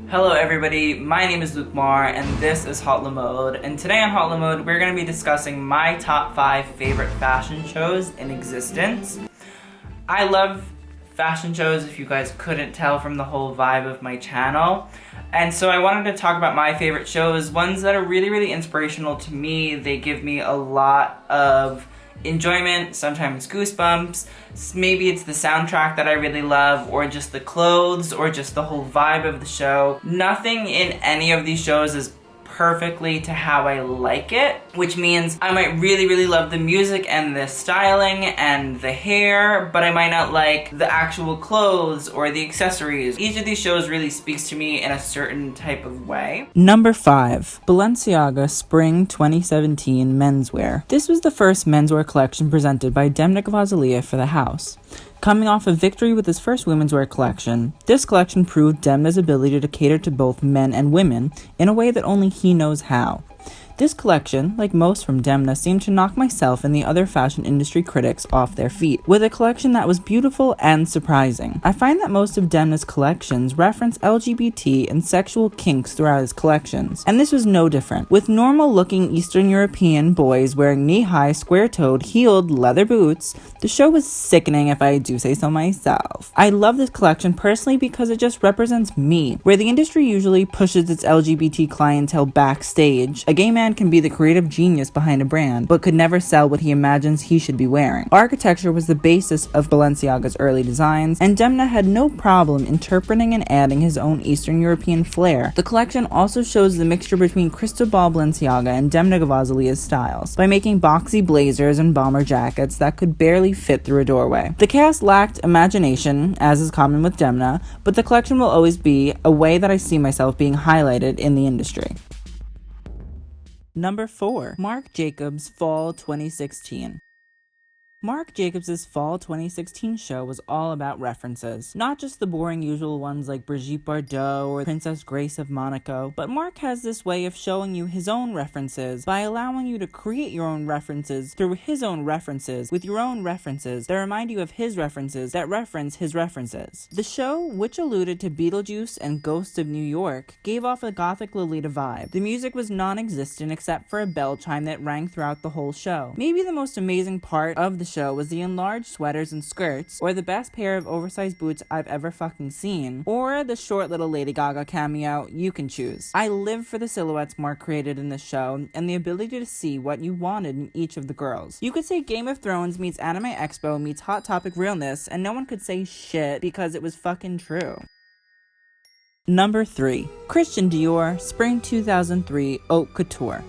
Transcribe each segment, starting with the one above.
Hello everybody, my name is Luke Mar and this is Hot Mode. And today on Hot Mode, we're going to be discussing my top 5 favorite fashion shows in existence. I love fashion shows, if you guys couldn't tell from the whole vibe of my channel. And so I wanted to talk about my favorite shows, ones that are really inspirational to me. They give me a lot of enjoyment, sometimes goosebumps. Maybe it's the soundtrack that I really love, or just the clothes, or just the whole vibe of the show. Nothing in any of these shows is perfectly to how I like it, which means I might really love the music and the styling and the hair, but I might not like the actual clothes or the accessories. Each of these shows really speaks to me in a certain type of way. Number 5. Balenciaga Spring 2017 Menswear. This was the first menswear collection presented by Demna Gvasalia for the house. Coming off a victory with his first women's wear collection, this collection proved Demna's ability to cater to both men and women in a way that only he knows how. This collection, like most from Demna, seemed to knock myself and the other fashion industry critics off their feet, with a collection that was beautiful and surprising. I find that most of Demna's collections reference LGBT and sexual kinks throughout his collections, and this was no different, with normal-looking Eastern European boys wearing knee-high, square-toed, heeled leather boots. The show was sickening if I do say so myself. I love this collection personally because it just represents me. Where the industry usually pushes its LGBT clientele backstage, a gay man can be the creative genius behind a brand, but could never sell what he imagines he should be wearing. Architecture was the basis of Balenciaga's early designs, and Demna had no problem interpreting and adding his own Eastern European flair. The collection also shows the mixture between Cristobal Balenciaga and Demna Gvasalia's styles, by making boxy blazers and bomber jackets that could barely fit through a doorway. The cast lacked imagination, as is common with Demna, but the collection will always be a way that I see myself being highlighted in the industry. Number 4. Marc Jacobs Fall 2016. Marc Jacobs' Fall 2016 show was all about references. Not just the boring usual ones like Brigitte Bardot or Princess Grace of Monaco, but Marc has this way of showing you his own references by allowing you to create your own references through his own references with your own references that remind you of his references that reference his references. The show, which alluded to Beetlejuice and Ghosts of New York, gave off a gothic Lolita vibe. The music was non-existent except for a bell chime that rang throughout the whole show. Maybe the most amazing part of the show was the enlarged sweaters and skirts, or the best pair of oversized boots I've ever fucking seen, or the short little Lady Gaga cameo. You can choose. I live for the silhouettes Marc created in this show, and the ability to see what you wanted in each of the girls. You could say Game of Thrones meets Anime Expo meets Hot Topic realness, and no one could say shit because it was fucking true. Number 3. Christian Dior Spring 2003 Haute Couture.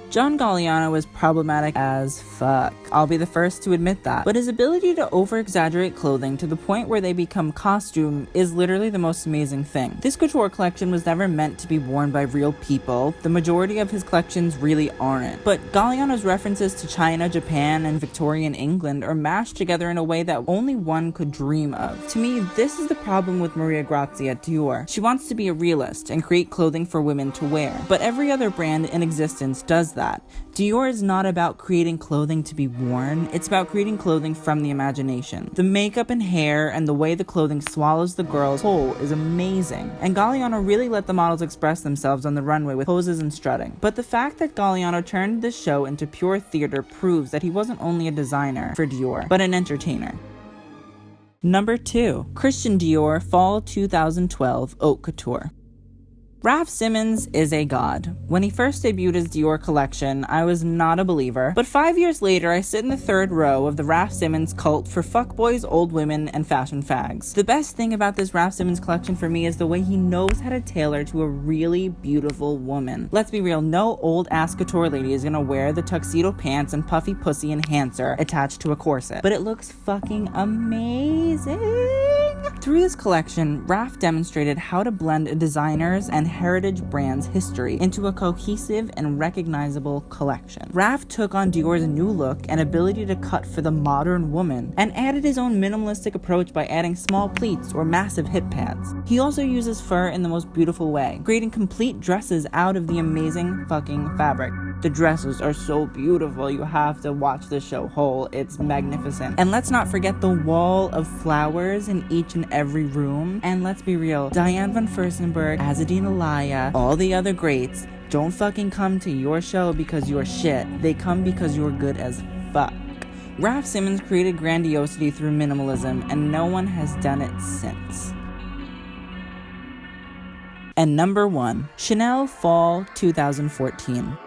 John Galliano is problematic as fuck. I'll be the first to admit that. But his ability to over-exaggerate clothing to the point where they become costume is literally the most amazing thing. This couture collection was never meant to be worn by real people. The majority of his collections really aren't. But Galliano's references to China, Japan, and Victorian England are mashed together in a way that only one could dream of. To me, this is the problem with Maria Grazia at Dior. She wants to be a realist and create clothing for women to wear. But every other brand in existence does that. Dior is not about creating clothing to be worn, it's about creating clothing from the imagination. The makeup and hair and the way the clothing swallows the girls whole is amazing. And Galliano really let the models express themselves on the runway with poses and strutting. But the fact that Galliano turned this show into pure theater proves that he wasn't only a designer for Dior, but an entertainer. Number 2. Christian Dior Fall 2012 Haute Couture. RAF Simmons is a god. When he first debuted his Dior collection, I was not a believer, but 5 years later, I sit in the third row of the RAF Simmons cult for fuckboys, old women, and fashion fags. The best thing about this RAF Simmons collection for me is the way he knows how to tailor to a really beautiful woman. Let's be real, no old-ass couture lady is gonna wear the tuxedo pants and puffy pussy enhancer attached to a corset, but it looks fucking amazing. Through this collection, RAF demonstrated how to blend a designer's and heritage brand's history into a cohesive and recognizable collection. RAF took on Dior's new look and ability to cut for the modern woman, and added his own minimalistic approach by adding small pleats or massive hip pads. He also uses fur in the most beautiful way, creating complete dresses out of the amazing fucking fabric. The dresses are so beautiful. You have to watch the show whole. It's magnificent. And let's not forget the wall of flowers in each and every room. And let's be real, Diane von Furstenberg, Azzedine Alaya, all the other greats don't fucking come to your show because you're shit. They come because you're good as fuck. RAF Simmons created grandiosity through minimalism, and no one has done it since. And number 1, Chanel Fall 2014.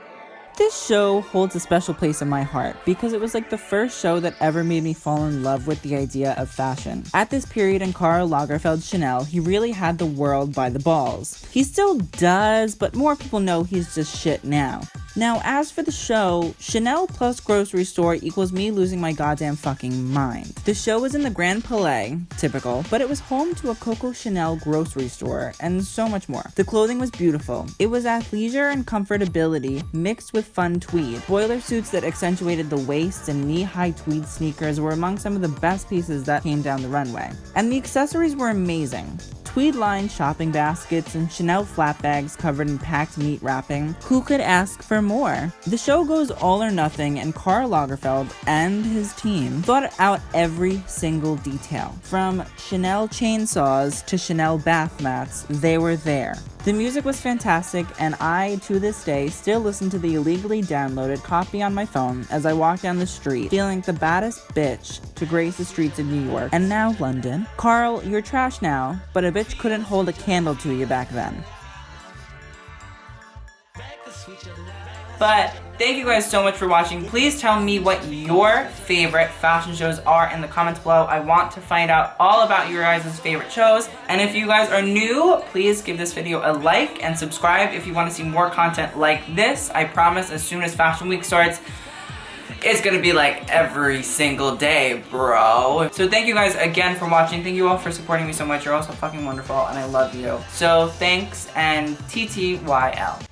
This show holds a special place in my heart because it was like the first show that ever made me fall in love with the idea of fashion. At this period in Karl Lagerfeld's Chanel, he really had the world by the balls. He still does, but more people know he's just shit now. Now, as for the show, Chanel plus grocery store equals me losing my goddamn fucking mind. The show was in the Grand Palais, typical, but it was home to a Coco Chanel grocery store, and so much more. The clothing was beautiful. It was athleisure and comfortability mixed with fun tweed. Boiler suits that accentuated the waist and knee-high tweed sneakers were among some of the best pieces that came down the runway. And the accessories were amazing. Tweed-lined shopping baskets and Chanel flat bags covered in packed meat wrapping. Who could ask for more? The show goes all or nothing, and Karl Lagerfeld and his team thought out every single detail. From Chanel chainsaws to Chanel bath mats, they were there. The music was fantastic, and I, to this day, still listen to the illegally downloaded copy on my phone as I walk down the street, feeling the baddest bitch to grace the streets of New York, and now London. Karl, you're trash now, but a bitch couldn't hold a candle to you back then. But thank you guys so much for watching. Please tell me what your favorite fashion shows are in the comments below. I want to find out all about your guys' favorite shows. And if you guys are new, please give this video a like and subscribe if you want to see more content like this. I promise as soon as Fashion Week starts, it's gonna be like every single day, bro. So thank you guys again for watching. Thank you all for supporting me so much. You're all so fucking wonderful and I love you. So thanks and TTYL.